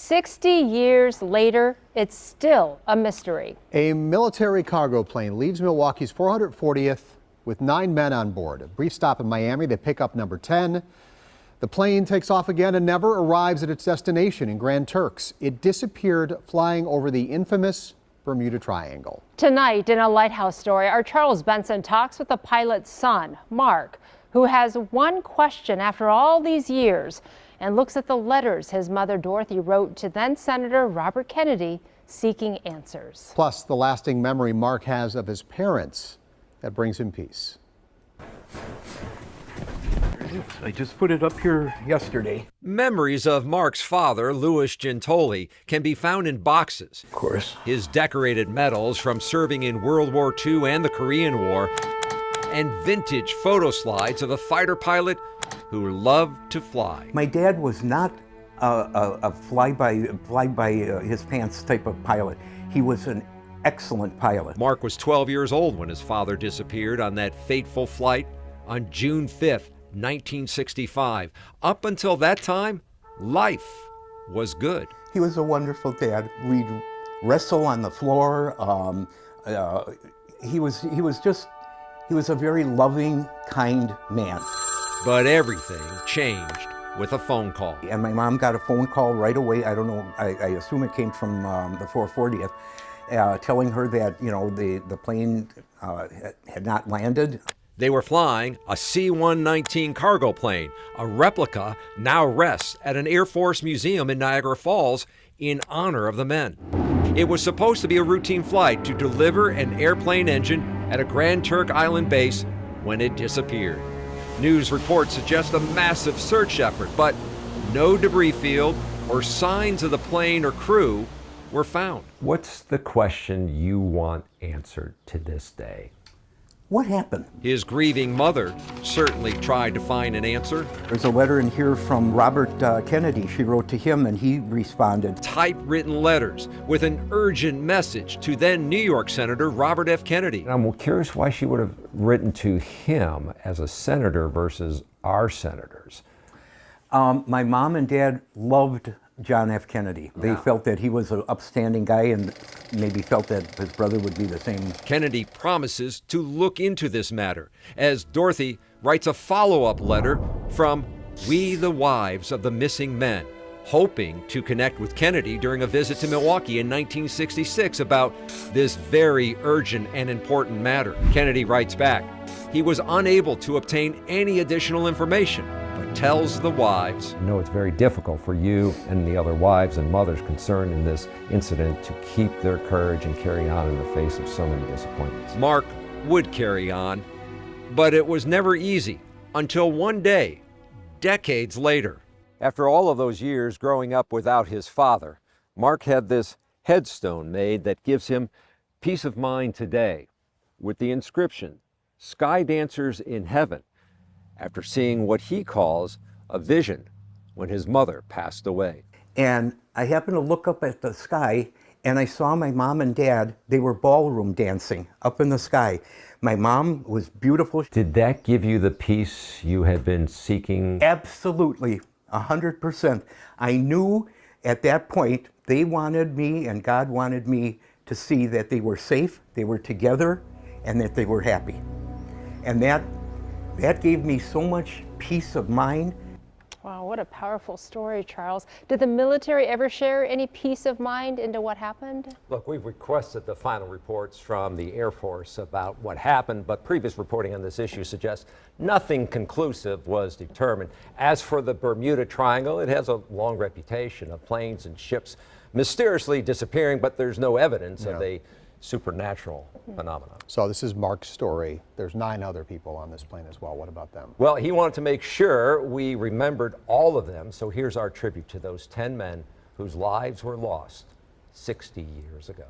60 years later, it's still a mystery. A military cargo plane leaves Milwaukee's 440th with 9 men on board. A brief stop in Miami, they pick up number 10. The plane takes off again and never arrives at its destination in Grand Turks. It disappeared flying over the infamous Bermuda Triangle. Tonight in a Lighthouse story, our Charles Benson talks with the pilot's son, Mark, who has one question after all these years and looks at the letters his mother Dorothy wrote to then Senator Robert Kennedy seeking answers. Plus, the lasting memory Mark has of his parents that brings him peace. I just put it up here yesterday. Memories of Mark's father, Louis Giuntoli, can be found in boxes. Of course. His decorated medals from serving in World War II and the Korean War, and vintage photo slides of a fighter pilot who loved to fly. My dad was not a fly by his pants type of pilot. He was an excellent pilot. Mark was 12 years old when his father disappeared on that fateful flight on June 5th, 1965. Up until that time, life was good. He was a wonderful dad. We'd wrestle on the floor. He was a very loving, kind man. But everything changed with a phone call. And my mom got a phone call right away. I don't know, I assume it came from the 440th, telling her that, you know, the plane had not landed. They were flying a C-119 cargo plane. A replica now rests at an Air Force museum in Niagara Falls in honor of the men. It was supposed to be a routine flight to deliver an airplane engine at a Grand Turk Island base when it disappeared. News reports suggest a massive search effort, but no debris field or signs of the plane or crew were found. What's the question you want answered to this day? What happened? His grieving mother certainly tried to find an answer. There's a letter in here from Robert Kennedy. She wrote to him and he responded. Typewritten letters with an urgent message to then New York Senator Robert F. Kennedy. I'm curious why she would have written to him as a senator versus our senators. My mom and dad loved John F. Kennedy. They felt that he was an upstanding guy and maybe felt that his brother would be the same. Kennedy promises to look into this matter as Dorothy writes a follow-up letter from We the Wives of the Missing Men, hoping to connect with Kennedy during a visit to Milwaukee in 1966 about this very urgent and important matter. Kennedy writes back, he was unable to obtain any additional information, but tells the wives, I know it's very difficult for you and the other wives and mothers concerned in this incident to keep their courage and carry on in the face of so many disappointments. Mark would carry on, but it was never easy until one day, decades later. After all of those years growing up without his father, Mark had this headstone made that gives him peace of mind today with the inscription, Sky Dancers in Heaven, after seeing what he calls a vision when his mother passed away. And I happened to look up at the sky and I saw my mom and dad. They were ballroom dancing up in the sky. My mom was beautiful. Did that give you the peace you had been seeking? Absolutely, 100%. I knew at that point they wanted me and God wanted me to see that they were safe, they were together, and that they were happy. And that gave me so much peace of mind. Wow, what a powerful story, Charles. Did the military ever share any peace of mind into what happened? Look, we've requested the final reports from the Air Force about what happened, but previous reporting on this issue suggests nothing conclusive was determined. As for the Bermuda Triangle, it has a long reputation of planes and ships mysteriously disappearing, but there's no evidence of a supernatural phenomenon. So this is Mark's story. There's 9 other people on this plane as well. What about them? Well, he wanted to make sure we remembered all of them, so here's our tribute to those 10 men whose lives were lost 60 years ago.